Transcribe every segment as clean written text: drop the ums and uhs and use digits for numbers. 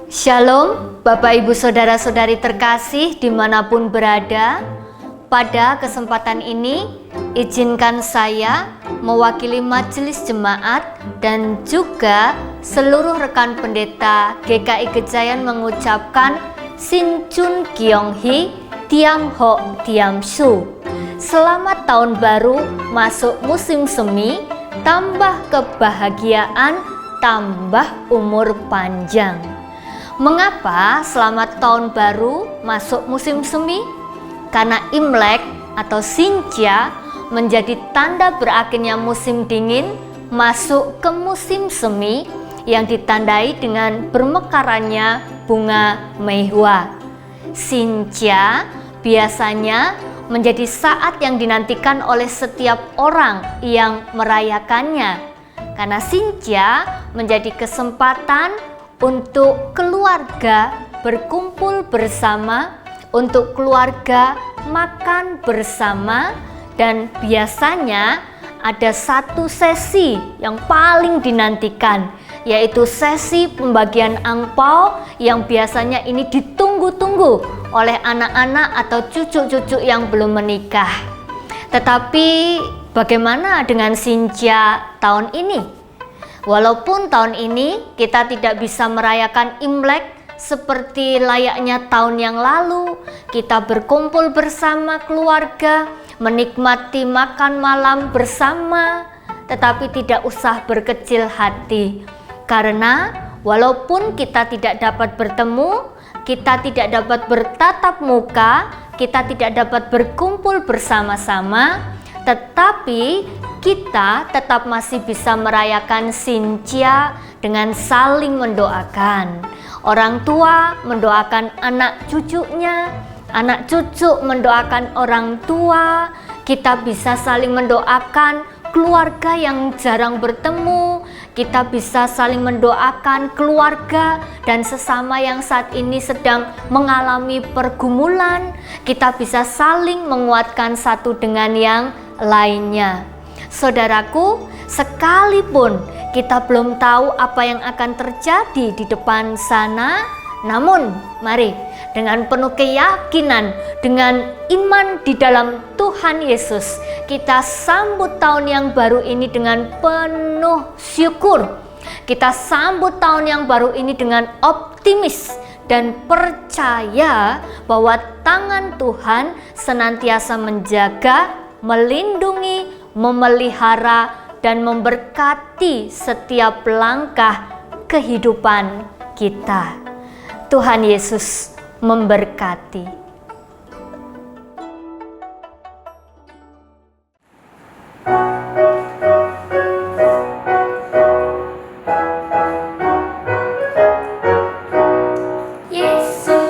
Shalom, Bapak Ibu Saudara-saudari terkasih dimanapun berada. Pada kesempatan ini, izinkan saya mewakili Majelis Jemaat dan juga seluruh rekan pendeta GKI Gejayan mengucapkan Sin Chun Kyong Hee Tiam Ho Tiam Su. Selamat tahun baru, masuk musim semi, tambah kebahagiaan, tambah umur panjang. Mengapa selamat tahun baru masuk musim semi? Karena Imlek atau Xinjia menjadi tanda berakhirnya musim dingin masuk ke musim semi yang ditandai dengan bermekarannya bunga Meihua. Xinjia biasanya menjadi saat yang dinantikan oleh setiap orang yang merayakannya. Karena Xinjia menjadi kesempatan untuk keluarga berkumpul bersama, untuk keluarga makan bersama, dan biasanya ada satu sesi yang paling dinantikan, yaitu sesi pembagian angpao yang biasanya ini ditunggu-tunggu oleh anak-anak atau cucu-cucu yang belum menikah. Tetapi bagaimana dengan Xinjia tahun ini? Walaupun tahun ini kita tidak bisa merayakan Imlek seperti layaknya tahun yang lalu, kita berkumpul bersama keluarga, menikmati makan malam bersama, tetapi tidak usah berkecil hati. Karena walaupun kita tidak dapat bertemu, kita tidak dapat bertatap muka, kita tidak dapat berkumpul bersama-sama, tetapi kita tetap masih bisa merayakan Xinjia dengan saling mendoakan. Orang tua mendoakan anak cucunya, anak cucu mendoakan orang tua. Kita bisa saling mendoakan keluarga yang jarang bertemu. Kita bisa saling mendoakan keluarga dan sesama yang saat ini sedang mengalami pergumulan. Kita bisa saling menguatkan satu dengan yang lainnya. Saudaraku, sekalipun kita belum tahu apa yang akan terjadi di depan sana, namun mari dengan penuh keyakinan, dengan iman di dalam Tuhan Yesus, kita sambut tahun yang baru ini dengan penuh syukur. Kita sambut tahun yang baru ini dengan optimis dan percaya bahwa tangan Tuhan senantiasa menjaga, melindungi, memelihara, dan memberkati setiap langkah kehidupan kita. Tuhan Yesus memberkati. Yesus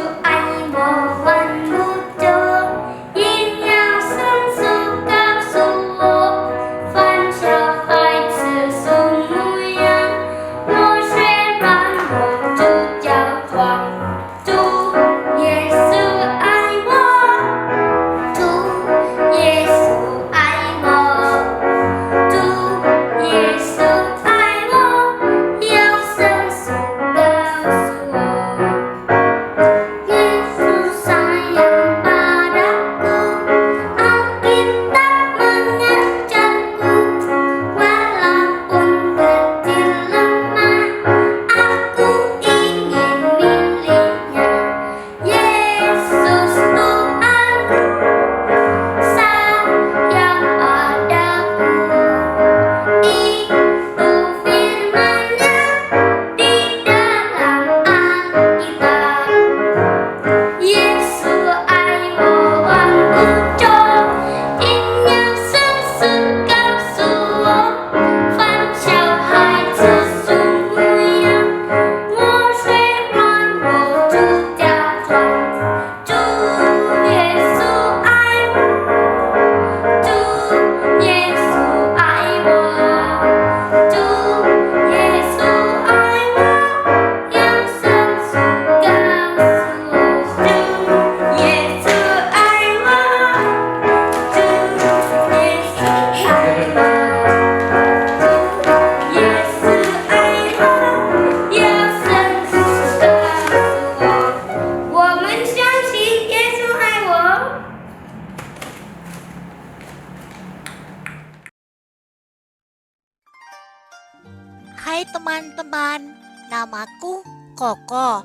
Hai teman-teman, namaku Koko.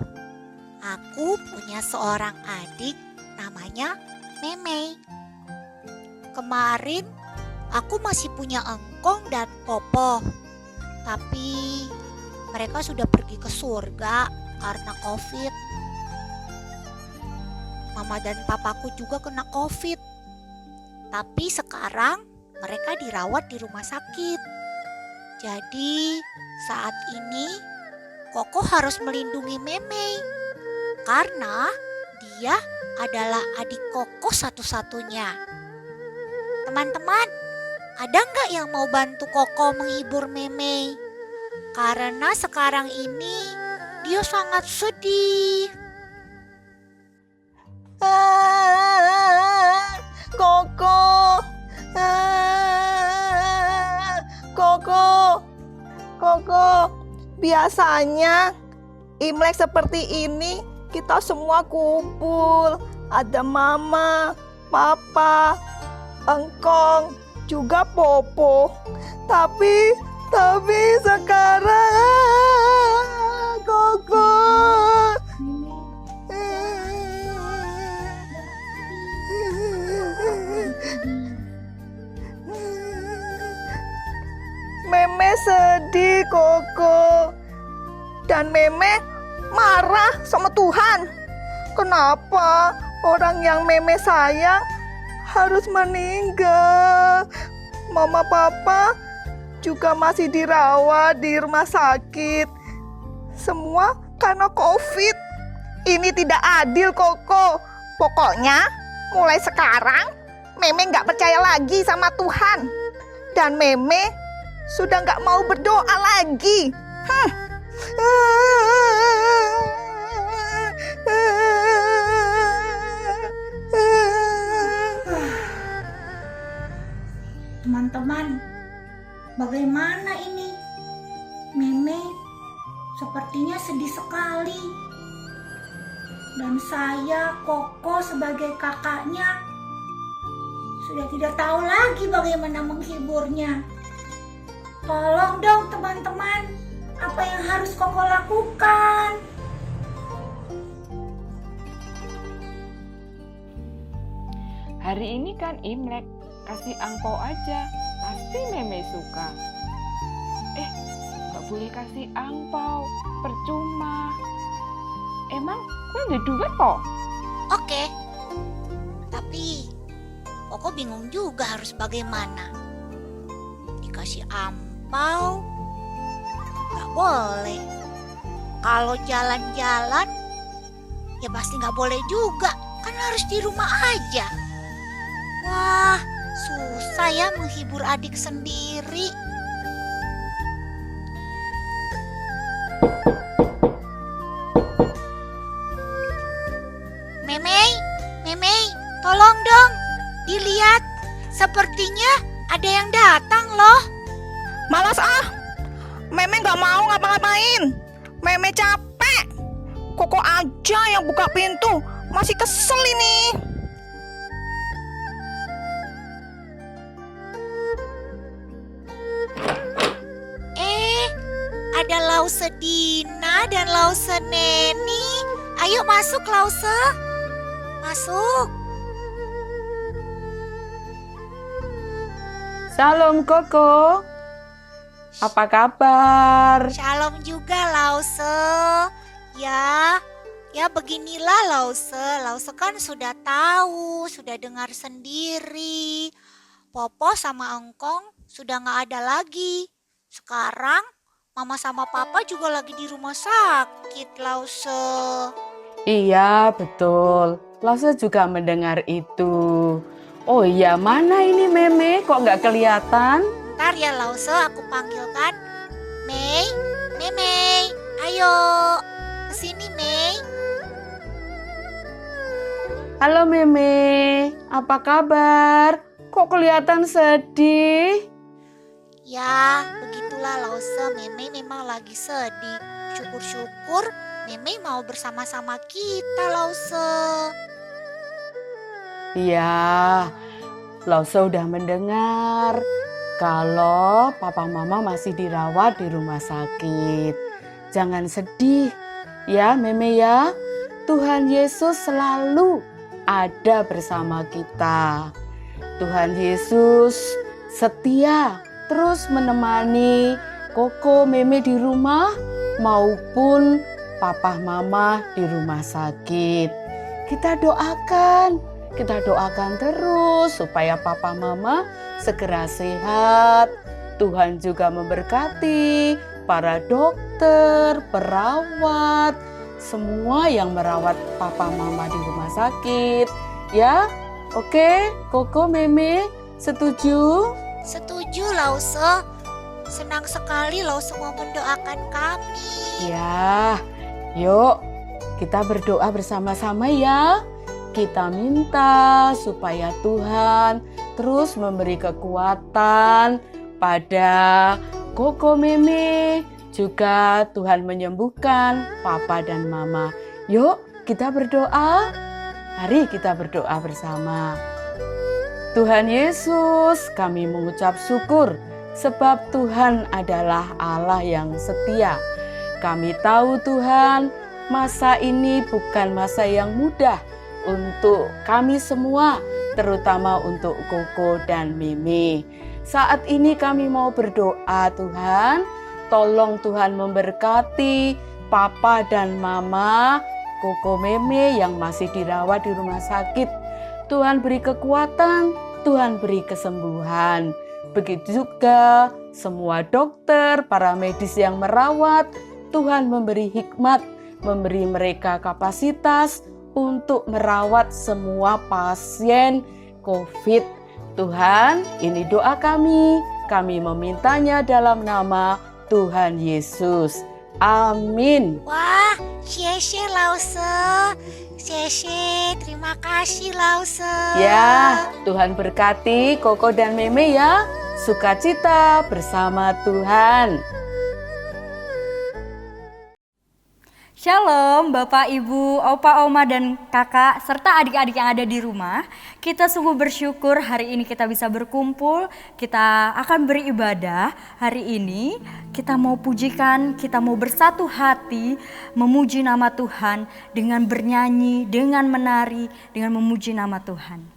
Aku punya seorang adik namanya Memei. Kemarin aku masih punya Engkong dan Popo. Tapi mereka sudah pergi ke surga karena COVID. Mama dan papaku juga kena COVID. Tapi sekarang mereka dirawat di rumah sakit. Jadi saat ini Koko harus melindungi Memei karena dia adalah adik Koko satu-satunya. Teman-teman, ada nggak yang mau bantu Koko menghibur Memei? Karena sekarang ini dia sangat sedih. Koko, Koko, biasanya Imlek seperti ini kita semua kumpul. Ada mama, papa, engkong, juga Popo. Tapi sekarang Koko. Meme sedih, Koko. Dan Meme marah sama Tuhan. Kenapa orang yang Meme sayang harus meninggal? Mama papa juga masih dirawat di rumah sakit. Semua karena COVID. Ini tidak adil, Koko. Pokoknya mulai sekarang Meme nggak percaya lagi sama Tuhan. Dan Meme sudah nggak mau berdoa lagi. Teman-teman, bagaimana ini? Meme sepertinya sedih sekali. Dan saya, Koko sebagai kakaknya, sudah tidak tahu lagi bagaimana menghiburnya. Tolong dong teman-teman, apa yang harus Koko lakukan? Hari ini kan Imlek, kasih angpau aja, pasti Meme suka. Gak boleh kasih angpau, percuma. Emang gue ada duit kok? Oke, tapi Koko bingung juga harus bagaimana. Dikasih ampau, gak boleh. Kalau jalan-jalan, ya pasti gak boleh juga, kan harus di rumah aja. Wah, susah ya menghibur adik sendiri. Memei, tolong dong. Dilihat, sepertinya ada yang datang loh. Malas Meme nggak mau ngapa-ngapain. Meme capek. Koko aja yang buka pintu. Masih kesel ini. Ada Lause Dina dan Lause Neni. Ayo masuk Lause. Masuk. Salam Koko, apa kabar? Shalom juga Lause. Ya beginilah Lause. Lause kan sudah tahu, sudah dengar sendiri. Popo sama Engkong sudah gak ada lagi. Sekarang Mama sama Papa juga lagi di rumah sakit, Lause. Iya, betul. Lause juga mendengar itu. Oh iya, mana ini Meme? Kok nggak kelihatan? Ntar ya Lause, aku panggilkan. Memei, ayo. Kesini, Mei. Halo Meme, apa kabar? Kok kelihatan sedih? Ya, begitulah Lause. Memei memang lagi sedih. Syukur-syukur Memei mau bersama-sama kita, Lause. Iya, Lause udah mendengar. kalau papa mama masih dirawat di rumah sakit. Jangan sedih ya Meme ya. Tuhan Yesus selalu ada bersama kita. Tuhan Yesus setia terus menemani Koko Meme di rumah maupun papa mama di rumah sakit. Kita doakan terus supaya papa mama segera sehat. Tuhan juga memberkati para dokter, perawat, semua yang merawat papa mama di rumah sakit. Ya, oke, Koko Meme setuju? Setuju Lause. Senang sekali Lause mau mendoakan kami. Ya, yuk kita berdoa bersama-sama ya. Kita minta supaya Tuhan terus memberi kekuatan pada Koko Meme. Juga Tuhan menyembuhkan papa dan mama. Yuk kita berdoa. Mari kita berdoa bersama. Tuhan Yesus, kami mengucap syukur sebab Tuhan adalah Allah yang setia. Kami tahu Tuhan, masa ini bukan masa yang mudah untuk kami semua, terutama untuk Koko dan Meme. Saat ini kami mau berdoa Tuhan, tolong Tuhan memberkati papa dan mama Koko Meme yang masih dirawat di rumah sakit. Tuhan beri kekuatan, Tuhan beri kesembuhan. Begitu juga semua dokter, para medis yang merawat, Tuhan memberi hikmat, memberi mereka kapasitas untuk merawat semua pasien COVID. Tuhan, ini doa kami memintanya dalam nama Tuhan Yesus. Amin. Wah, Syeshe Lause. Syeshe, terima kasih Lause. Ya, Tuhan berkati Koko dan Meme ya. Sukacita bersama Tuhan. Shalom Bapak, Ibu, Opa, Oma, dan Kakak, serta adik-adik yang ada di rumah. Kita sungguh bersyukur hari ini kita bisa berkumpul, kita akan beribadah. Hari ini kita mau pujikan, kita mau bersatu hati, memuji nama Tuhan dengan bernyanyi, dengan menari, dengan memuji nama Tuhan.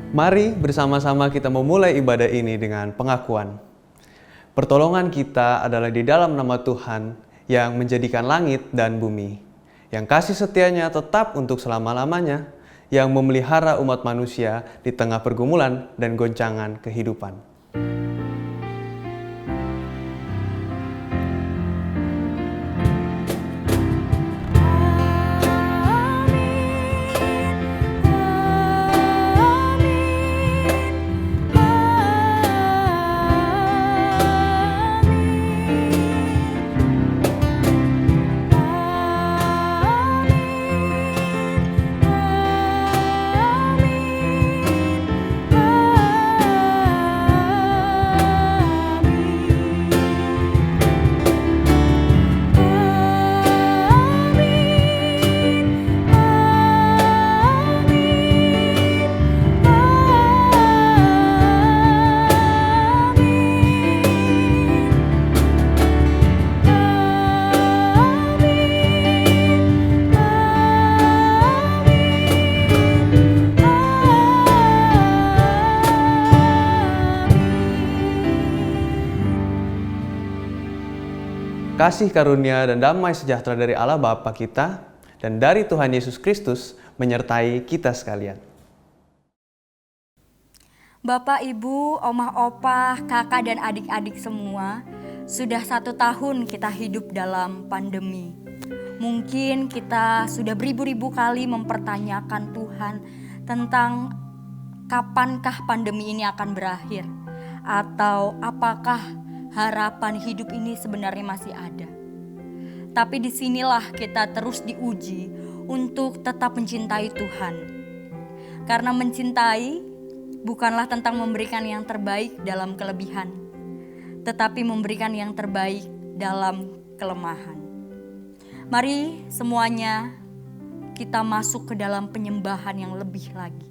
Mari bersama-sama kita memulai ibadah ini dengan pengakuan. Pertolongan kita adalah di dalam nama Tuhan yang menjadikan langit dan bumi, yang kasih setianya tetap untuk selama-lamanya, yang memelihara umat manusia di tengah pergumulan dan goncangan kehidupan. kasih karunia dan damai sejahtera dari Allah Bapa kita dan dari Tuhan Yesus Kristus menyertai kita sekalian. Bapak, Ibu, Omah, Opah, kakak dan adik-adik semua, sudah 1 tahun kita hidup dalam pandemi. Mungkin kita sudah beribu-ribu kali mempertanyakan Tuhan tentang kapankah pandemi ini akan berakhir, atau apakah harapan hidup ini sebenarnya masih ada. Tapi disinilah kita terus diuji untuk tetap mencintai Tuhan. Karena mencintai bukanlah tentang memberikan yang terbaik dalam kelebihan, tetapi memberikan yang terbaik dalam kelemahan. Mari semuanya kita masuk ke dalam penyembahan yang lebih lagi.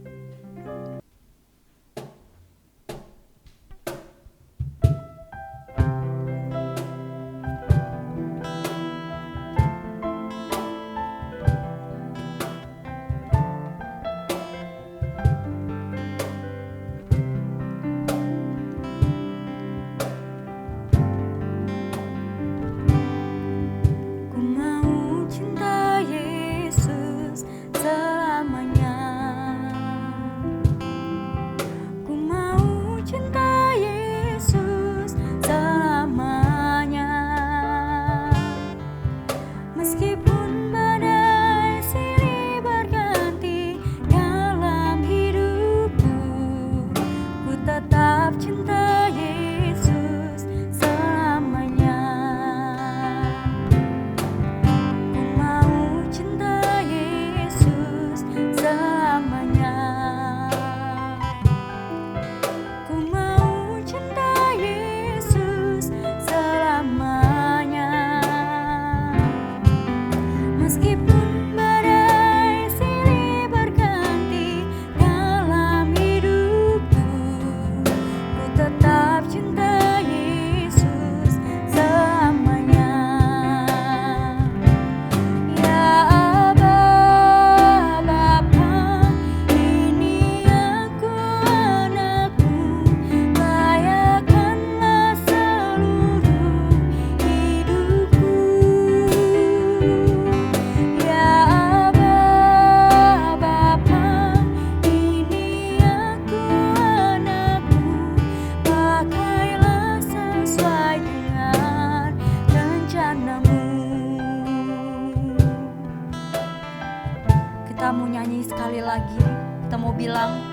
Kita mau nyanyi sekali lagi, kita mau bilang,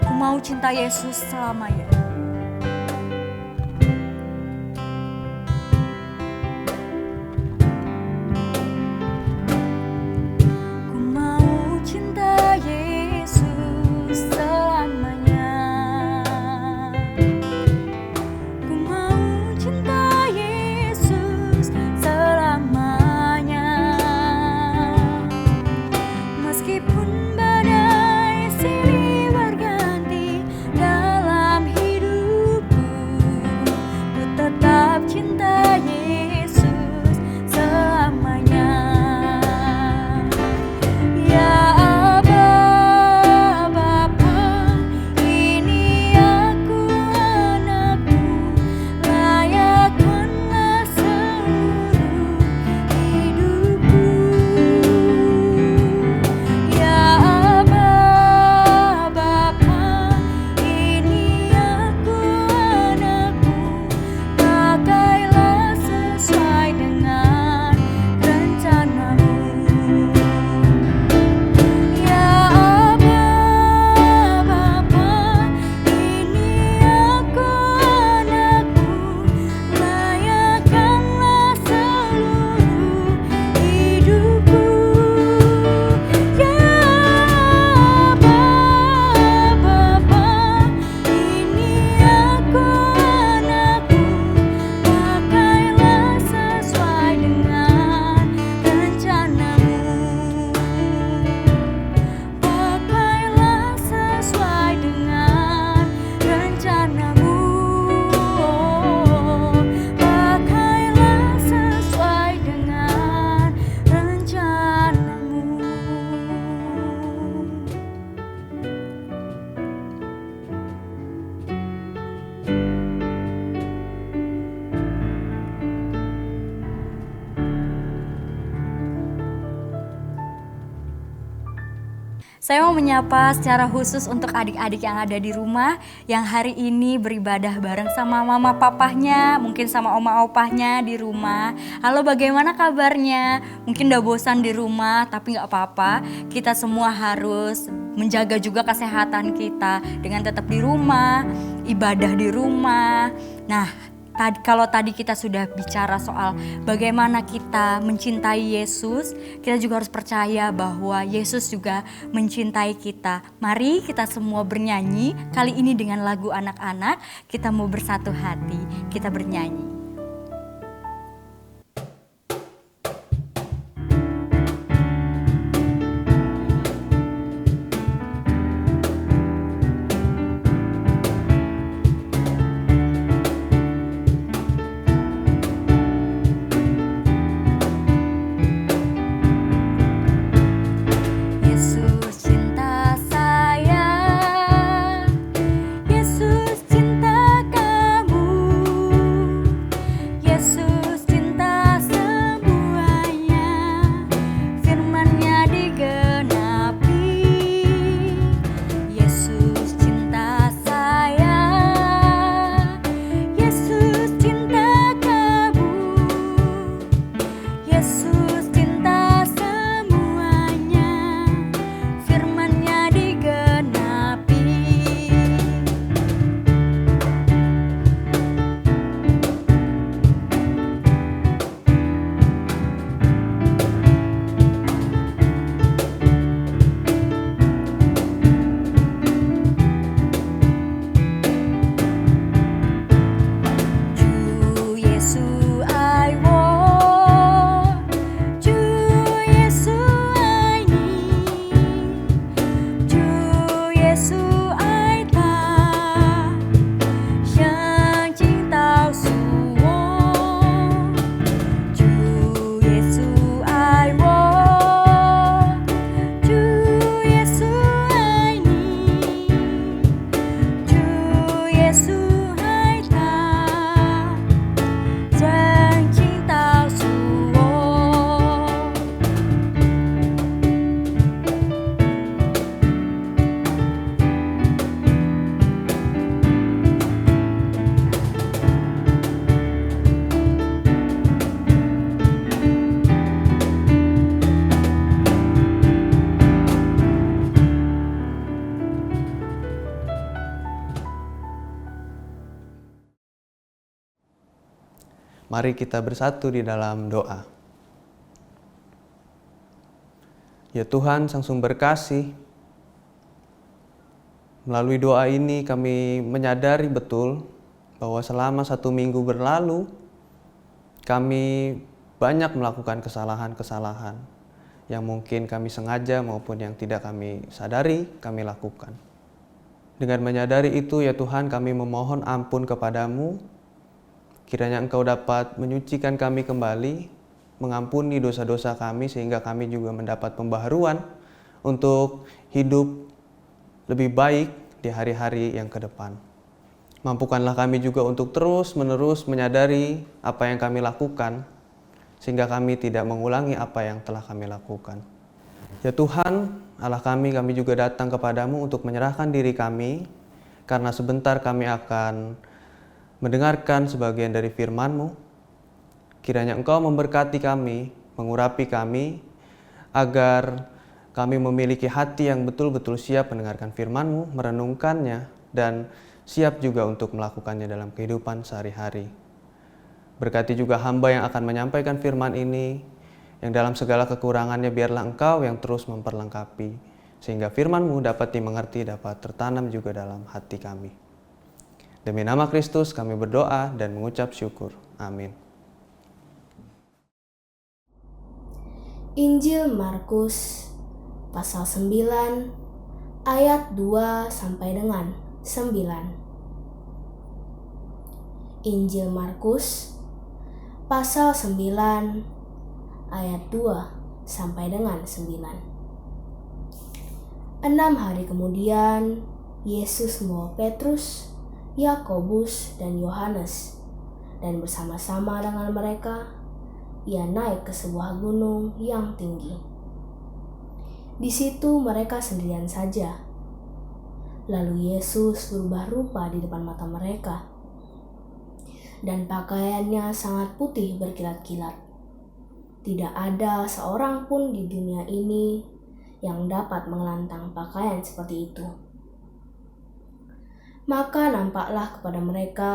aku mau cinta Yesus selamanya. Ku mau cinta Yesus selamanya. Ku mau cinta Yesus selamanya. Meskipun badai silih berganti dalam hidup. Saya mau menyapa secara khusus untuk adik-adik yang ada di rumah yang hari ini beribadah bareng sama mama papahnya, mungkin sama oma opahnya di rumah. Halo, bagaimana kabarnya? Mungkin udah bosan di rumah, tapi gak apa-apa. Kita semua harus menjaga juga kesehatan kita dengan tetap di rumah, ibadah di rumah. Nah, kalau tadi kita sudah bicara soal bagaimana kita mencintai Yesus, kita juga harus percaya bahwa Yesus juga mencintai kita. Mari kita semua bernyanyi, kali ini dengan lagu anak-anak, kita mau bersatu hati, kita bernyanyi. Mari kita bersatu di dalam doa. Ya Tuhan, Sang Sumber Kasih, melalui doa ini kami menyadari betul bahwa selama 1 minggu berlalu, kami banyak melakukan kesalahan-kesalahan yang mungkin kami sengaja maupun yang tidak kami sadari kami lakukan. Dengan menyadari itu, ya Tuhan, kami memohon ampun kepadamu. Kiranya Engkau dapat menyucikan kami kembali, mengampuni dosa-dosa kami sehingga kami juga mendapat pembaharuan untuk hidup lebih baik di hari-hari yang ke depan. Mampukanlah kami juga untuk terus-menerus menyadari apa yang kami lakukan sehingga kami tidak mengulangi apa yang telah kami lakukan. Ya Tuhan, Allah kami juga datang kepadamu untuk menyerahkan diri kami karena sebentar kami akan mendengarkan sebagian dari firman-Mu. Kiranya Engkau memberkati kami, mengurapi kami, agar kami memiliki hati yang betul-betul siap mendengarkan firman-Mu, merenungkannya, dan siap juga untuk melakukannya dalam kehidupan sehari-hari. Berkati juga hamba yang akan menyampaikan firman ini, yang dalam segala kekurangannya biarlah Engkau yang terus memperlengkapi, sehingga firman-Mu dapat dimengerti, dapat tertanam juga dalam hati kami. Demi nama Kristus kami berdoa dan mengucap syukur. Amin. Injil Markus pasal 9 ayat 2 sampai dengan 9. Injil Markus pasal 9 ayat 2 sampai dengan 9. 6 hari kemudian Yesus membawa Petrus, Yakobus dan Yohanes, dan bersama-sama dengan mereka ia naik ke sebuah gunung yang tinggi. Di situ mereka sendirian saja. Lalu Yesus berubah rupa di depan mata mereka, dan pakaiannya sangat putih berkilat-kilat. Tidak ada seorang pun di dunia ini yang dapat mengelantang pakaian seperti itu. Maka nampaklah kepada mereka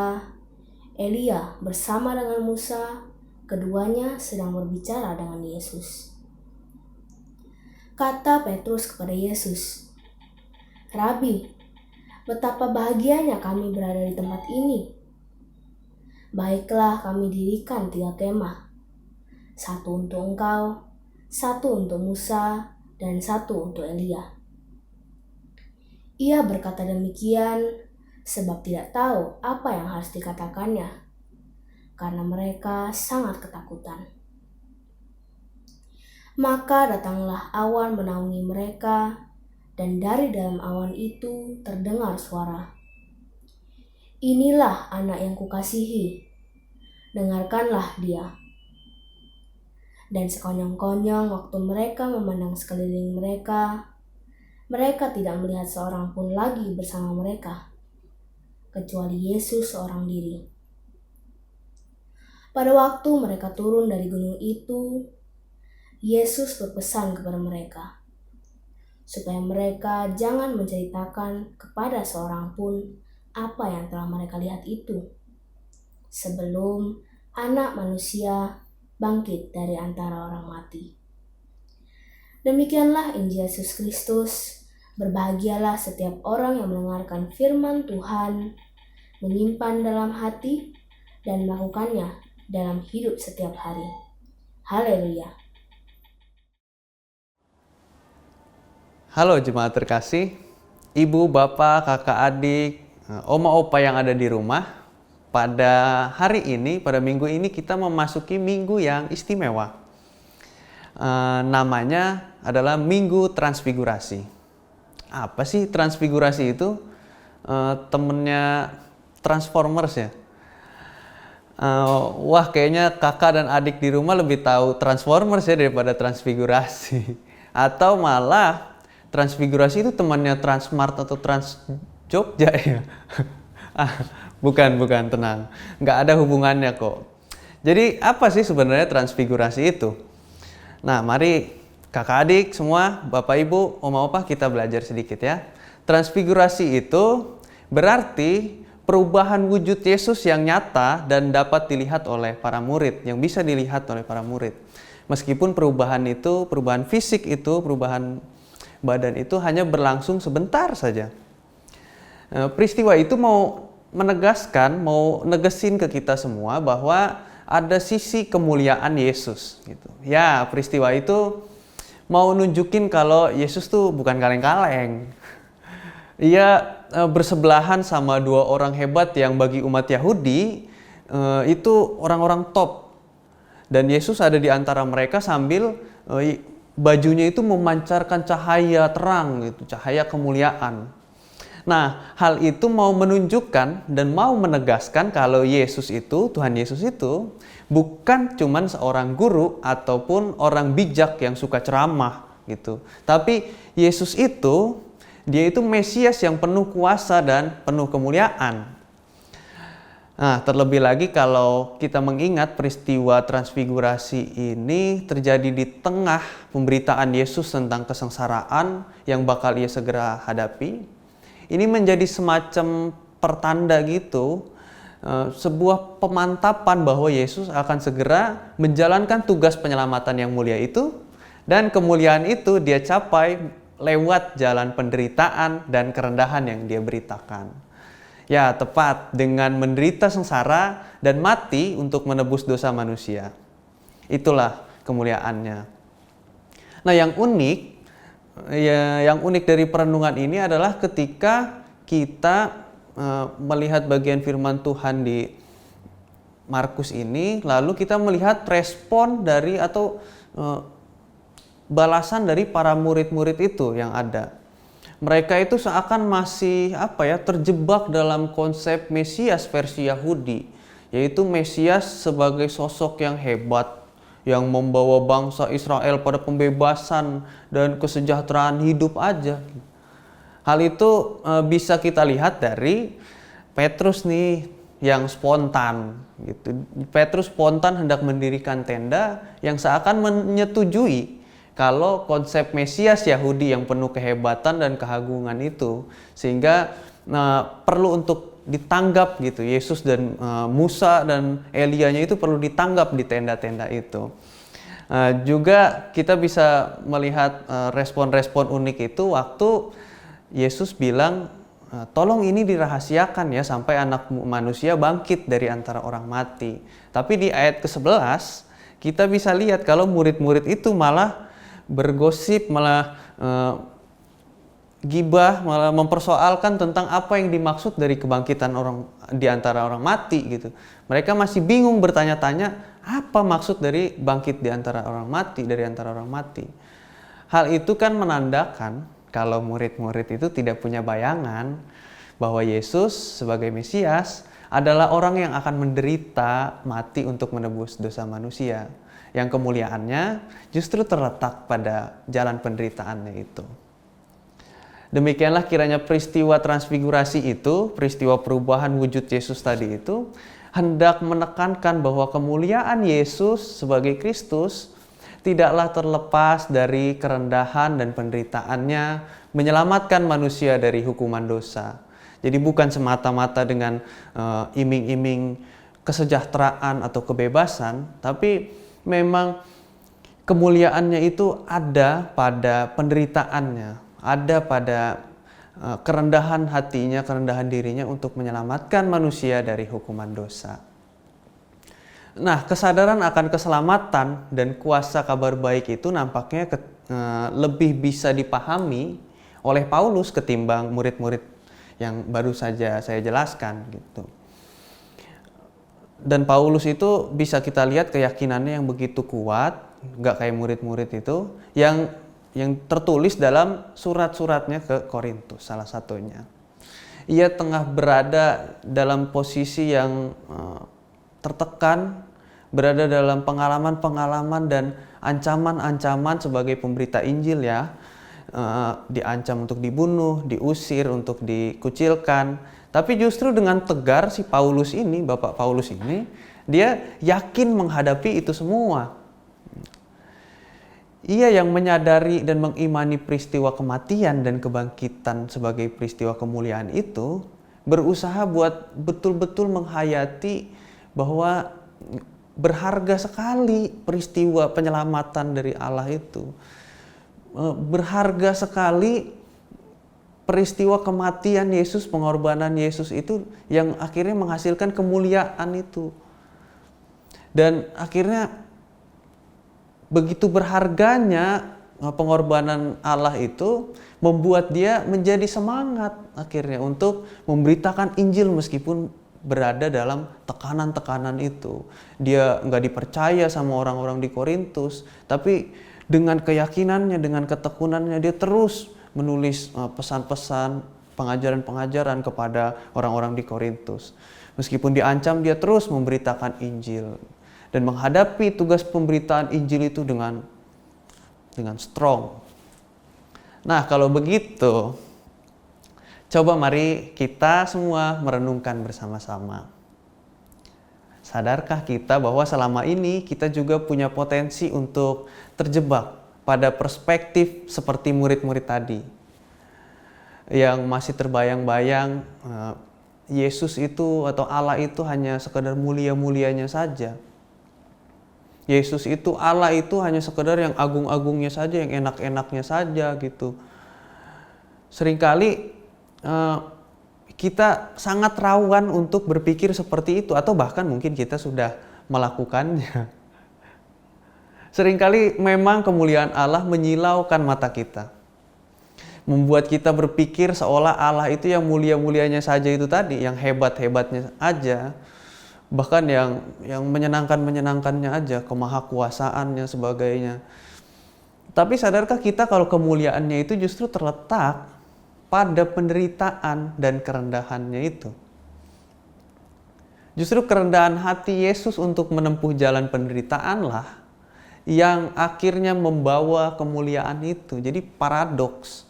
Elia bersama dengan Musa, keduanya sedang berbicara dengan Yesus. Kata Petrus kepada Yesus, "Rabi, betapa bahagianya kami berada di tempat ini. Baiklah kami dirikan 3 kemah, 1 untuk engkau, 1 untuk Musa, dan 1 untuk Elia." Ia berkata demikian sebab tidak tahu apa yang harus dikatakannya, karena mereka sangat ketakutan. Maka datanglah awan menaungi mereka, dan dari dalam awan itu terdengar suara, "Inilah anak yang kukasihi, dengarkanlah dia." Dan sekonyong-konyong waktu mereka memandang sekeliling mereka, mereka tidak melihat seorang pun lagi bersama mereka, kecuali Yesus seorang diri. Pada waktu mereka turun dari gunung itu, Yesus berpesan kepada mereka, supaya mereka jangan menceritakan kepada seorang pun apa yang telah mereka lihat itu, sebelum Anak Manusia bangkit dari antara orang mati. Demikianlah Injil Yesus Kristus. Berbahagialah setiap orang yang mendengarkan firman Tuhan, menyimpan dalam hati, dan melakukannya dalam hidup setiap hari. Haleluya. Halo jemaat terkasih, ibu, bapak, kakak, adik, oma, opa yang ada di rumah. Pada hari ini, pada minggu ini kita memasuki minggu yang istimewa. Namanya adalah Minggu Transfigurasi. Apa sih transfigurasi itu? Temennya Transformers ya? Wah, kayaknya kakak dan adik di rumah lebih tahu Transformers ya daripada transfigurasi. Atau malah transfigurasi itu temannya Transmart atau Trans Jogja ya? Bukan, tenang. Nggak ada hubungannya kok. Jadi apa sih sebenarnya transfigurasi itu? Nah, mari kakak adik semua, bapak ibu, oma opa kita belajar sedikit ya. Transfigurasi itu berarti perubahan wujud Yesus yang nyata dan dapat dilihat oleh para murid, yang bisa dilihat oleh para murid. Meskipun perubahan itu, perubahan fisik itu, perubahan badan itu hanya berlangsung sebentar saja. Peristiwa itu mau negesin ke kita semua bahwa ada sisi kemuliaan Yesus gitu. Ya, peristiwa itu mau nunjukin kalau Yesus tuh bukan kaleng-kaleng. Ia bersebelahan sama 2 orang hebat yang bagi umat Yahudi itu orang-orang top. Dan Yesus ada di antara mereka sambil bajunya itu memancarkan cahaya terang gitu, cahaya kemuliaan. Nah, hal itu mau menunjukkan dan mau menegaskan kalau Yesus itu, Tuhan Yesus itu bukan cuman seorang guru ataupun orang bijak yang suka ceramah gitu. Tapi Yesus itu, dia itu Mesias yang penuh kuasa dan penuh kemuliaan. Nah, terlebih lagi kalau kita mengingat peristiwa transfigurasi ini terjadi di tengah pemberitaan Yesus tentang kesengsaraan yang bakal ia segera hadapi. Ini menjadi semacam pertanda gitu, sebuah pemantapan bahwa Yesus akan segera menjalankan tugas penyelamatan yang mulia itu, dan kemuliaan itu dia capai lewat jalan penderitaan dan kerendahan yang dia beritakan. Ya, tepat dengan menderita sengsara dan mati untuk menebus dosa manusia. Itulah kemuliaannya. Nah, yang unik dari perenungan ini adalah ketika kita melihat bagian firman Tuhan di Markus ini, lalu kita melihat respon dari atau balasan dari para murid-murid itu yang ada. Mereka itu seakan masih terjebak dalam konsep Mesias versi Yahudi, yaitu Mesias sebagai sosok yang hebat, yang membawa bangsa Israel pada pembebasan dan kesejahteraan hidup aja. Hal itu bisa kita lihat dari Petrus nih yang spontan gitu. Petrus spontan hendak mendirikan tenda yang seakan menyetujui kalau konsep Mesias Yahudi yang penuh kehebatan dan keagungan itu, sehingga perlu untuk ditanggap gitu. Yesus dan Musa dan Elianya itu perlu ditanggap di tenda-tenda itu. Juga kita bisa melihat respon-respon unik itu waktu Yesus bilang, tolong ini dirahasiakan ya sampai anak manusia bangkit dari antara orang mati. Tapi di ayat ke-11 kita bisa lihat kalau murid-murid itu malah bergosip, malah gibah, malah mempersoalkan tentang apa yang dimaksud dari kebangkitan orang di antara orang mati gitu. Mereka masih bingung bertanya-tanya apa maksud dari bangkit di antara orang mati, dari antara orang mati. Hal itu kan menandakan kalau murid-murid itu tidak punya bayangan bahwa Yesus sebagai Mesias adalah orang yang akan menderita mati untuk menebus dosa manusia, yang kemuliaannya justru terletak pada jalan penderitaannya itu. Demikianlah kiranya peristiwa transfigurasi itu, peristiwa perubahan wujud Yesus tadi itu, hendak menekankan bahwa kemuliaan Yesus sebagai Kristus tidaklah terlepas dari kerendahan dan penderitaannya menyelamatkan manusia dari hukuman dosa. Jadi bukan semata-mata dengan iming-iming kesejahteraan atau kebebasan, tapi memang kemuliaannya itu ada pada penderitaannya, ada pada kerendahan hatinya, kerendahan dirinya untuk menyelamatkan manusia dari hukuman dosa. Nah, kesadaran akan keselamatan dan kuasa kabar baik itu nampaknya lebih bisa dipahami oleh Paulus ketimbang murid-murid yang baru saja saya jelaskan gitu. Dan Paulus itu bisa kita lihat keyakinannya yang begitu kuat, nggak kayak murid-murid itu, yang tertulis dalam surat-suratnya ke Korintus salah satunya. Ia tengah berada dalam posisi yang tertekan, berada dalam pengalaman-pengalaman dan ancaman-ancaman sebagai pemberita Injil ya. Diancam untuk dibunuh, diusir, untuk dikucilkan. Tapi justru dengan tegar si Paulus ini, Bapak Paulus ini, dia yakin menghadapi itu semua. Ia yang menyadari dan mengimani peristiwa kematian dan kebangkitan sebagai peristiwa kemuliaan itu, berusaha buat betul-betul menghayati bahwa berharga sekali peristiwa penyelamatan dari Allah itu. Berharga sekali peristiwa kematian Yesus, pengorbanan Yesus itu yang akhirnya menghasilkan kemuliaan itu. Dan akhirnya begitu berharganya pengorbanan Allah itu membuat dia menjadi semangat akhirnya untuk memberitakan Injil meskipun berada dalam tekanan-tekanan itu. Dia nggak dipercaya sama orang-orang di Korintus, tapi dengan keyakinannya, dengan ketekunannya dia terus menulis pesan-pesan, pengajaran-pengajaran kepada orang-orang di Korintus. Meskipun diancam, dia terus memberitakan Injil dan menghadapi tugas pemberitaan Injil itu dengan strong. Nah, kalau begitu, coba mari kita semua merenungkan bersama-sama. Sadarkah kita bahwa selama ini kita juga punya potensi untuk terjebak pada perspektif seperti murid-murid tadi yang masih terbayang-bayang Yesus itu atau Allah itu hanya sekedar mulia-mulianya saja. Yesus itu, Allah itu hanya sekedar yang agung-agungnya saja, yang enak-enaknya saja gitu. Seringkali kita sangat rawan untuk berpikir seperti itu, atau bahkan mungkin kita sudah melakukannya. Seringkali memang kemuliaan Allah menyilaukan mata kita. Membuat kita berpikir seolah Allah itu yang mulia-mulianya saja itu tadi, yang hebat-hebatnya aja. Bahkan yang menyenangkan-menyenangkannya aja, kemahakuasaannya sebagainya. Tapi sadarkah kita kalau kemuliaannya itu justru terletak pada penderitaan dan kerendahannya itu. Justru kerendahan hati Yesus untuk menempuh jalan penderitaanlah yang akhirnya membawa kemuliaan itu. Jadi paradoks.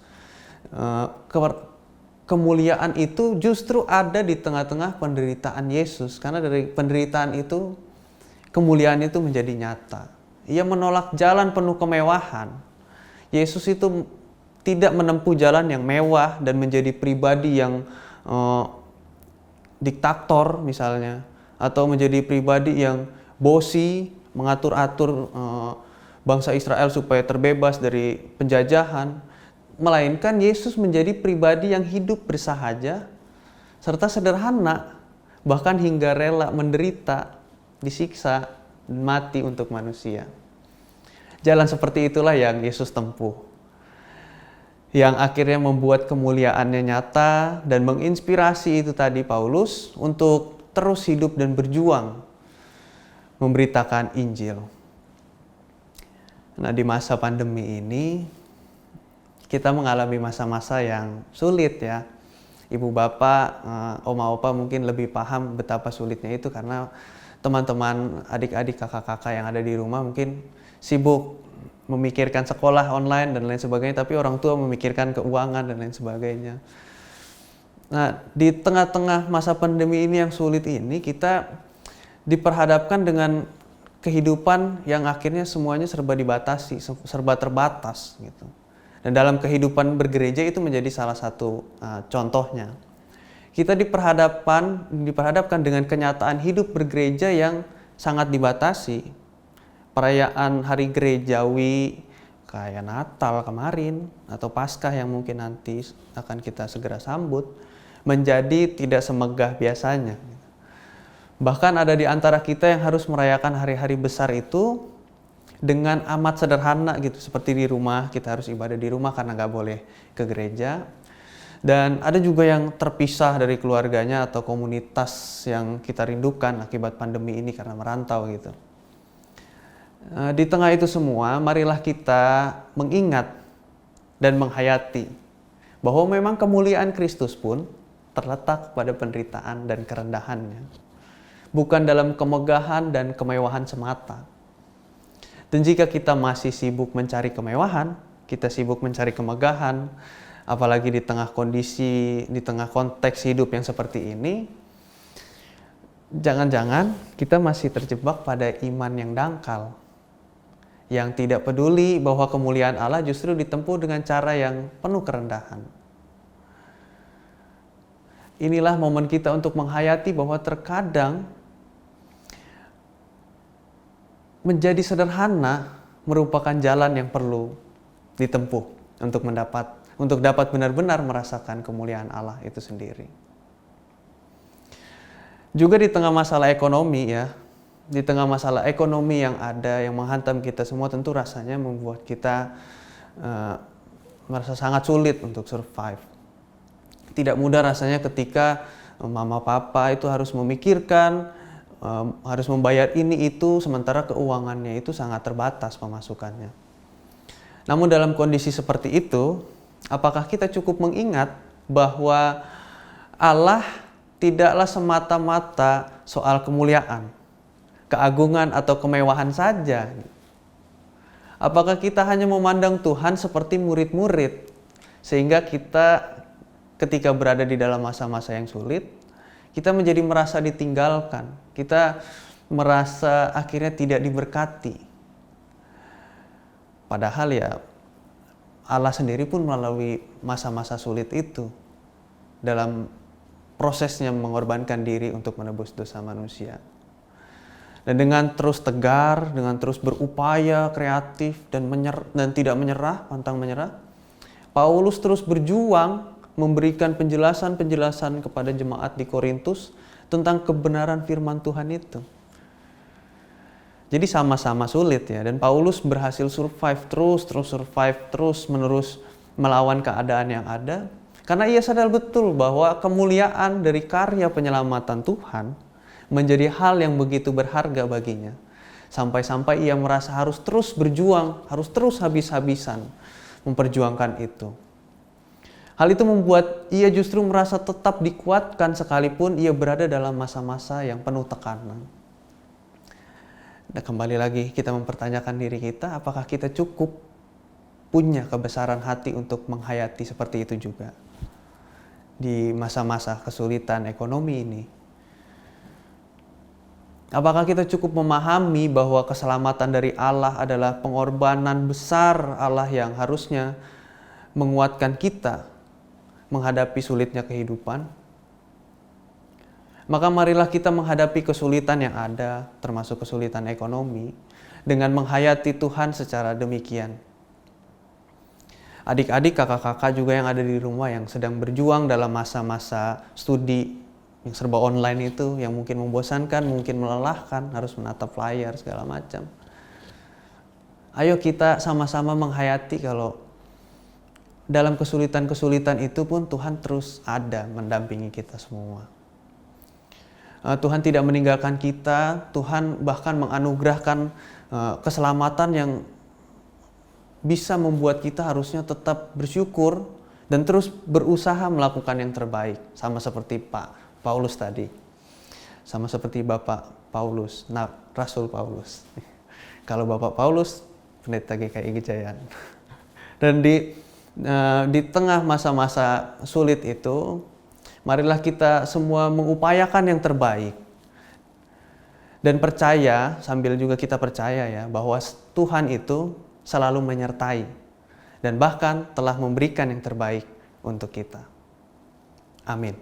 Kemuliaan itu justru ada di tengah-tengah penderitaan Yesus, karena dari penderitaan itu kemuliaan itu menjadi nyata. Ia menolak jalan penuh kemewahan. Yesus itu tidak menempuh jalan yang mewah dan menjadi pribadi yang diktator misalnya, atau menjadi pribadi yang bosi, mengatur-atur bangsa Israel supaya terbebas dari penjajahan. Melainkan Yesus menjadi pribadi yang hidup bersahaja serta sederhana, bahkan hingga rela menderita, disiksa, dan mati untuk manusia. Jalan seperti itulah yang Yesus tempuh, yang akhirnya membuat kemuliaannya nyata dan menginspirasi itu tadi Paulus untuk terus hidup dan berjuang memberitakan Injil. Nah, di masa pandemi ini kita mengalami masa-masa yang sulit ya. Ibu bapak, oma opa mungkin lebih paham betapa sulitnya itu, karena teman-teman, adik-adik, kakak-kakak yang ada di rumah mungkin sibuk memikirkan sekolah online dan lain sebagainya, tapi orang tua memikirkan keuangan dan lain sebagainya. Nah, di tengah-tengah masa pandemi ini yang sulit ini, kita diperhadapkan dengan kehidupan yang akhirnya semuanya serba dibatasi, serba terbatas gitu. Dan dalam kehidupan bergereja itu menjadi salah satu contohnya. Kita diperhadapkan dengan kenyataan hidup bergereja yang sangat dibatasi. Perayaan hari gerejawi kayak Natal kemarin atau Paskah yang mungkin nanti akan kita segera sambut menjadi tidak semegah biasanya. Bahkan ada di antara kita yang harus merayakan hari-hari besar itu dengan amat sederhana gitu, seperti di rumah. Kita harus ibadah di rumah karena nggak boleh ke gereja. Dan ada juga yang terpisah dari keluarganya atau komunitas yang kita rindukan akibat pandemi ini karena merantau gitu. Di tengah itu semua, marilah kita mengingat dan menghayati bahwa memang kemuliaan Kristus pun terletak pada penderitaan dan kerendahannya, bukan dalam kemegahan dan kemewahan semata. Dan jika kita masih sibuk mencari kemewahan, kita sibuk mencari kemegahan, apalagi di tengah kondisi, di tengah konteks hidup yang seperti ini, jangan-jangan kita masih terjebak pada iman yang dangkal, yang tidak peduli bahwa kemuliaan Allah justru ditempuh dengan cara yang penuh kerendahan. Inilah momen kita untuk menghayati bahwa terkadang menjadi sederhana merupakan jalan yang perlu ditempuh untuk dapat benar-benar merasakan kemuliaan Allah itu sendiri. Juga di tengah masalah ekonomi ya, di tengah masalah ekonomi yang ada yang menghantam kita semua, tentu rasanya membuat kita merasa sangat sulit untuk survive. Tidak mudah rasanya ketika mama papa itu harus memikirkan, harus membayar ini itu, sementara keuangannya itu sangat terbatas pemasukannya. Namun dalam kondisi seperti itu, apakah kita cukup mengingat bahwa Allah tidaklah semata-mata soal kemuliaan, keagungan atau kemewahan saja? Apakah kita hanya memandang Tuhan seperti murid-murid, sehingga kita ketika berada di dalam masa-masa yang sulit, kita menjadi merasa ditinggalkan, kita merasa akhirnya tidak diberkati. Padahal ya Allah sendiri pun melalui masa-masa sulit itu dalam prosesnya mengorbankan diri untuk menebus dosa manusia. Dan dengan terus tegar, dengan terus berupaya kreatif dan tidak menyerah, pantang menyerah, Paulus terus berjuang memberikan penjelasan-penjelasan kepada jemaat di Korintus tentang kebenaran firman Tuhan itu. Jadi sama-sama sulit ya, dan Paulus berhasil survive terus menerus melawan keadaan yang ada, karena ia sadar betul bahwa kemuliaan dari karya penyelamatan Tuhan menjadi hal yang begitu berharga baginya. Sampai-sampai ia merasa harus terus berjuang, harus terus habis-habisan memperjuangkan itu. Hal itu membuat ia justru merasa tetap dikuatkan sekalipun ia berada dalam masa-masa yang penuh tekanan. Dan kembali lagi kita mempertanyakan diri kita, apakah kita cukup punya kebesaran hati untuk menghayati seperti itu juga di masa-masa kesulitan ekonomi ini. Apakah kita cukup memahami bahwa keselamatan dari Allah adalah pengorbanan besar Allah yang harusnya menguatkan kita menghadapi sulitnya kehidupan? Maka marilah kita menghadapi kesulitan yang ada, termasuk kesulitan ekonomi, dengan menghayati Tuhan secara demikian. Adik-adik, kakak-kakak juga yang ada di rumah yang sedang berjuang dalam masa-masa studi yang serba online itu, yang mungkin membosankan, mungkin melelahkan, harus menatap layar segala macam. Ayo kita sama-sama menghayati kalau dalam kesulitan-kesulitan itu pun Tuhan terus ada mendampingi kita semua. Tuhan tidak meninggalkan kita, Tuhan bahkan menganugerahkan keselamatan yang bisa membuat kita harusnya tetap bersyukur dan terus berusaha melakukan yang terbaik. Sama seperti Pak Paulus tadi, sama seperti Bapak Paulus, Rasul Paulus. Kalau Bapak Paulus, Pendeta GKI Gejayan. Dan di tengah masa-masa sulit itu, marilah kita semua mengupayakan yang terbaik. Dan percaya, sambil juga kita percaya ya, bahwa Tuhan itu selalu menyertai. Dan bahkan telah memberikan yang terbaik untuk kita. Amin.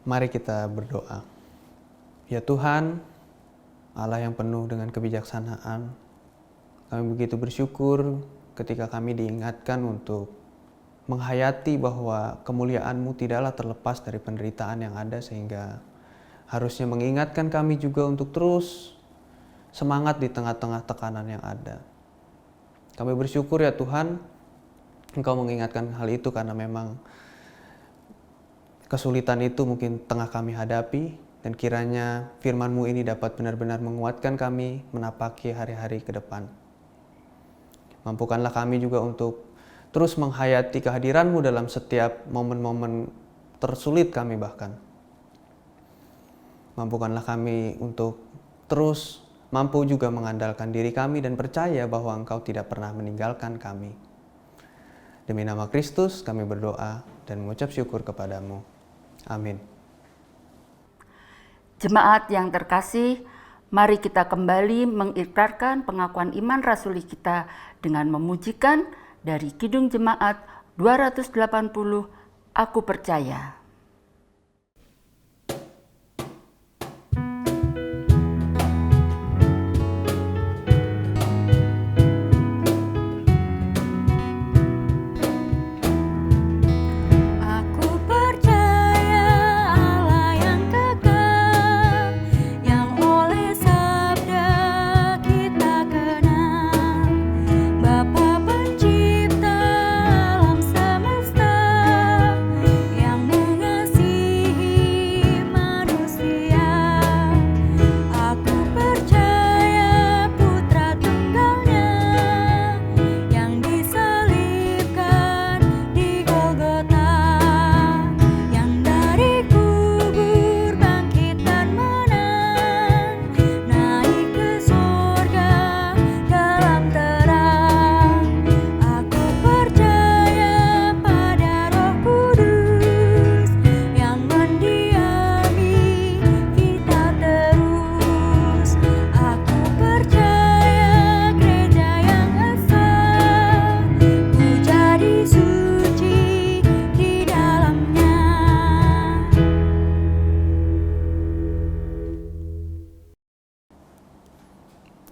Mari kita berdoa. Ya Tuhan, Allah yang penuh dengan kebijaksanaan, kami begitu bersyukur ketika kami diingatkan untuk menghayati bahwa kemuliaan-Mu tidaklah terlepas dari penderitaan yang ada, sehingga harusnya mengingatkan kami juga untuk terus semangat di tengah-tengah tekanan yang ada. Kami bersyukur ya Tuhan, Engkau mengingatkan hal itu karena memang kesulitan itu mungkin tengah kami hadapi, dan kiranya firman-Mu ini dapat benar-benar menguatkan kami menapaki hari-hari ke depan. Mampukanlah kami juga untuk terus menghayati kehadiran-Mu dalam setiap momen-momen tersulit kami bahkan. Mampukanlah kami untuk terus mampu juga mengandalkan diri kami dan percaya bahwa Engkau tidak pernah meninggalkan kami. Demi nama Kristus kami berdoa dan mengucap syukur kepadamu. Amin. Jemaat yang terkasih, mari kita kembali mengikrarkan pengakuan iman rasuli kita dengan memujikan dari Kidung Jemaat 280, Aku Percaya.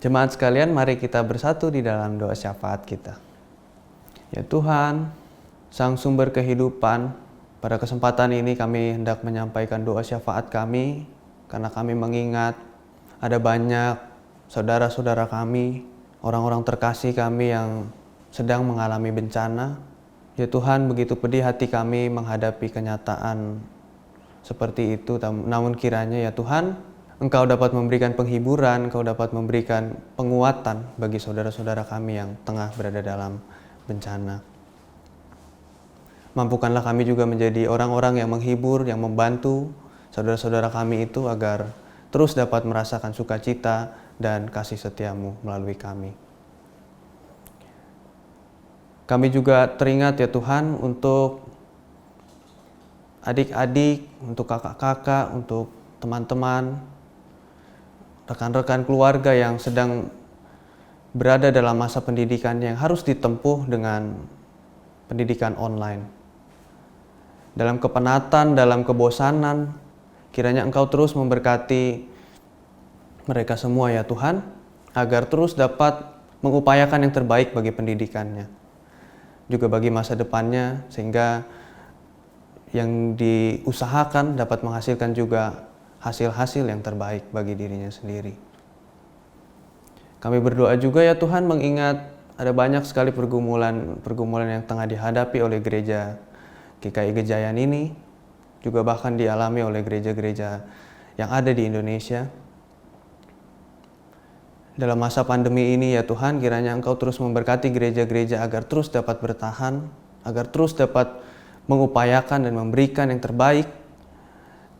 Jemaat sekalian, mari kita bersatu di dalam doa syafaat kita. Ya Tuhan, Sang Sumber Kehidupan, pada kesempatan ini kami hendak menyampaikan doa syafaat kami, karena kami mengingat ada banyak saudara-saudara kami, orang-orang terkasih kami yang sedang mengalami bencana. Ya Tuhan, begitu pedih hati kami menghadapi kenyataan seperti itu, namun kiranya ya Tuhan, Engkau dapat memberikan penghiburan, Engkau dapat memberikan penguatan bagi saudara-saudara kami yang tengah berada dalam bencana. Mampukanlah kami juga menjadi orang-orang yang menghibur, yang membantu saudara-saudara kami itu agar terus dapat merasakan sukacita dan kasih setiamu melalui kami. Kami juga teringat ya Tuhan untuk adik-adik, untuk kakak-kakak, untuk teman-teman, rekan-rekan keluarga yang sedang berada dalam masa pendidikan yang harus ditempuh dengan pendidikan online. Dalam kepenatan, dalam kebosanan, kiranya Engkau terus memberkati mereka semua ya Tuhan, agar terus dapat mengupayakan yang terbaik bagi pendidikannya, juga bagi masa depannya, sehingga yang diusahakan dapat menghasilkan juga hasil-hasil yang terbaik bagi dirinya sendiri. Kami berdoa juga ya Tuhan, mengingat ada banyak sekali pergumulan yang tengah dihadapi oleh gereja GKI Gejayan ini, juga bahkan dialami oleh gereja-gereja yang ada di Indonesia. Dalam masa pandemi ini ya Tuhan, kiranya Engkau terus memberkati gereja-gereja agar terus dapat bertahan, agar terus dapat mengupayakan dan memberikan yang terbaik,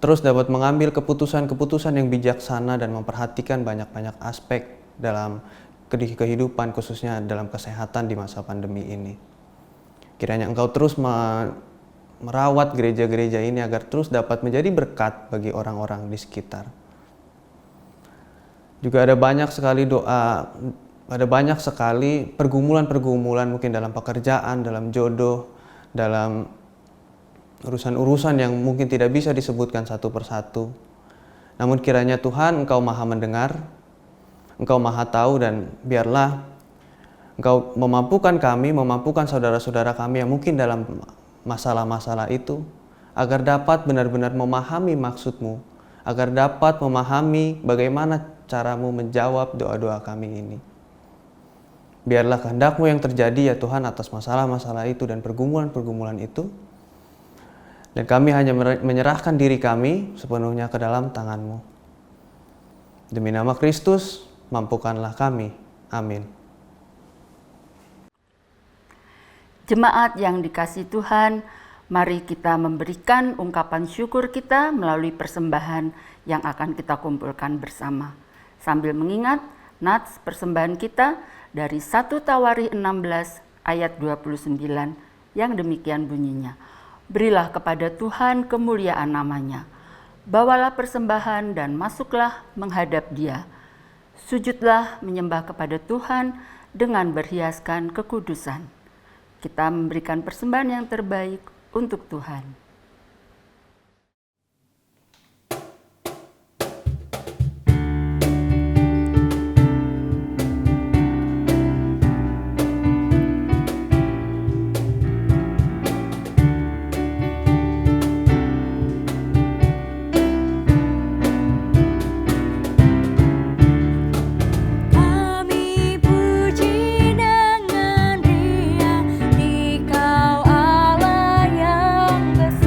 terus dapat mengambil keputusan-keputusan yang bijaksana dan memperhatikan banyak-banyak aspek dalam kehidupan, khususnya dalam kesehatan di masa pandemi ini. Kiranya Engkau terus merawat gereja-gereja ini agar terus dapat menjadi berkat bagi orang-orang di sekitar. Juga ada banyak sekali pergumulan mungkin dalam pekerjaan, dalam jodoh, dalam urusan-urusan yang mungkin tidak bisa disebutkan satu persatu. Namun kiranya Tuhan Engkau Maha mendengar, Engkau Maha tahu, dan biarlah Engkau memampukan kami, memampukan saudara-saudara kami yang mungkin dalam masalah-masalah itu, agar dapat benar-benar memahami maksud-Mu, agar dapat memahami bagaimana cara-Mu menjawab doa-doa kami ini. Biarlah kehendak-Mu yang terjadi ya Tuhan atas masalah-masalah itu dan pergumulan-pergumulan itu. Dan kami hanya menyerahkan diri kami sepenuhnya ke dalam tangan-Mu. Demi nama Kristus, mampukanlah kami. Amin. Jemaat yang dikasihi Tuhan, mari kita memberikan ungkapan syukur kita melalui persembahan yang akan kita kumpulkan bersama. Sambil mengingat nats persembahan kita dari 1 Tawarikh 16 ayat 29 yang demikian bunyinya. Berilah kepada Tuhan kemuliaan namanya. Bawalah persembahan dan masuklah menghadap Dia. Sujudlah menyembah kepada Tuhan dengan berhiaskan kekudusan. Kita memberikan persembahan yang terbaik untuk Tuhan. Di Kau Allah yang besar.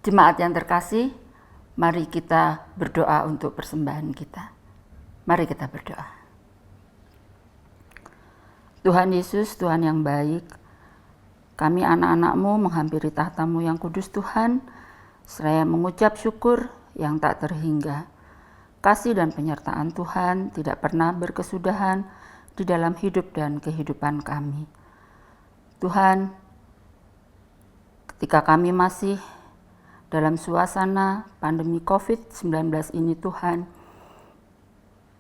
Jemaat yang terkasih, mari kita berdoa untuk persembahan kita. Mari kita berdoa. Tuhan Yesus, Tuhan yang baik, kami anak-anak-Mu menghampiri tahta-Mu yang kudus Tuhan, seraya mengucap syukur yang tak terhingga. Kasih dan penyertaan Tuhan tidak pernah berkesudahan di dalam hidup dan kehidupan kami. Tuhan, ketika kami masih dalam suasana pandemi COVID-19 ini Tuhan,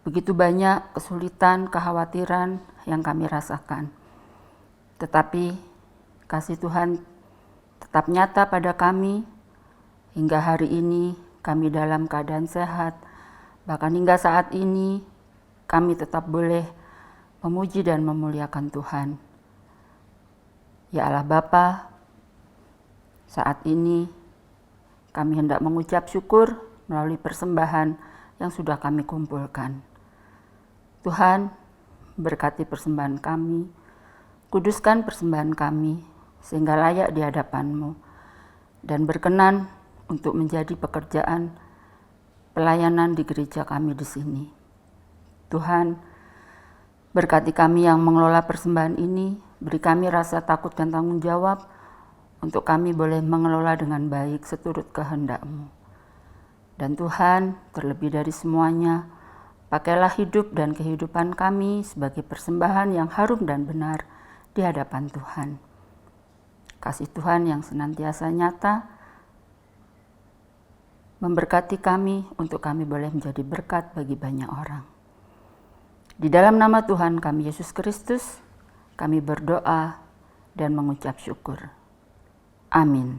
begitu banyak kesulitan, kekhawatiran yang kami rasakan. Tetapi kasih Tuhan tetap nyata pada kami, hingga hari ini kami dalam keadaan sehat, bahkan hingga saat ini kami tetap boleh memuji dan memuliakan Tuhan. Ya Allah Bapa, saat ini kami hendak mengucap syukur melalui persembahan yang sudah kami kumpulkan. Tuhan, berkati persembahan kami, kuduskan persembahan kami, sehingga layak di hadapan-Mu, dan berkenan untuk menjadi pekerjaan pelayanan di gereja kami di sini. Tuhan, berkati kami yang mengelola persembahan ini, beri kami rasa takut dan tanggung jawab, untuk kami boleh mengelola dengan baik seturut kehendak-Mu. Dan Tuhan, terlebih dari semuanya, pakailah hidup dan kehidupan kami sebagai persembahan yang harum dan benar di hadapan Tuhan. Kasih Tuhan yang senantiasa nyata, memberkati kami untuk kami boleh menjadi berkat bagi banyak orang. Di dalam nama Tuhan kami Yesus Kristus, kami berdoa dan mengucap syukur. Amin.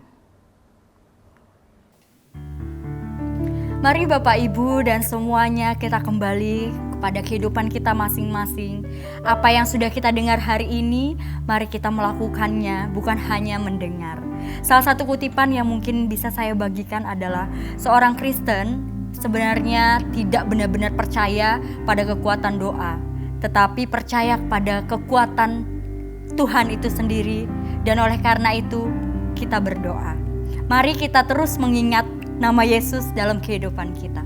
Mari Bapak Ibu dan semuanya kita kembali kepada kehidupan kita masing-masing. Apa yang sudah kita dengar hari ini, mari kita melakukannya, bukan hanya mendengar. Salah satu kutipan yang mungkin bisa saya bagikan adalah seorang Kristen sebenarnya tidak benar-benar percaya pada kekuatan doa, tetapi percaya pada kekuatan Tuhan itu sendiri, dan oleh karena itu kita berdoa. Mari kita terus mengingat nama Yesus dalam kehidupan kita.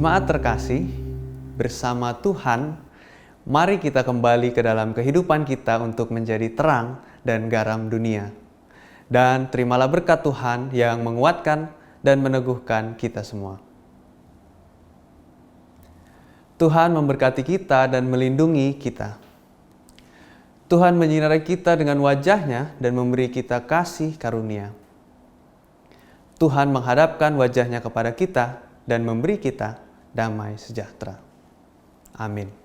Jemaat terkasih, bersama Tuhan, mari kita kembali ke dalam kehidupan kita untuk menjadi terang dan garam dunia. Dan terimalah berkat Tuhan yang menguatkan dan meneguhkan kita semua. Tuhan memberkati kita dan melindungi kita. Tuhan menyinari kita dengan wajah-Nya dan memberi kita kasih karunia. Tuhan menghadapkan wajah-Nya kepada kita dan memberi kita damai sejahtera. Amin.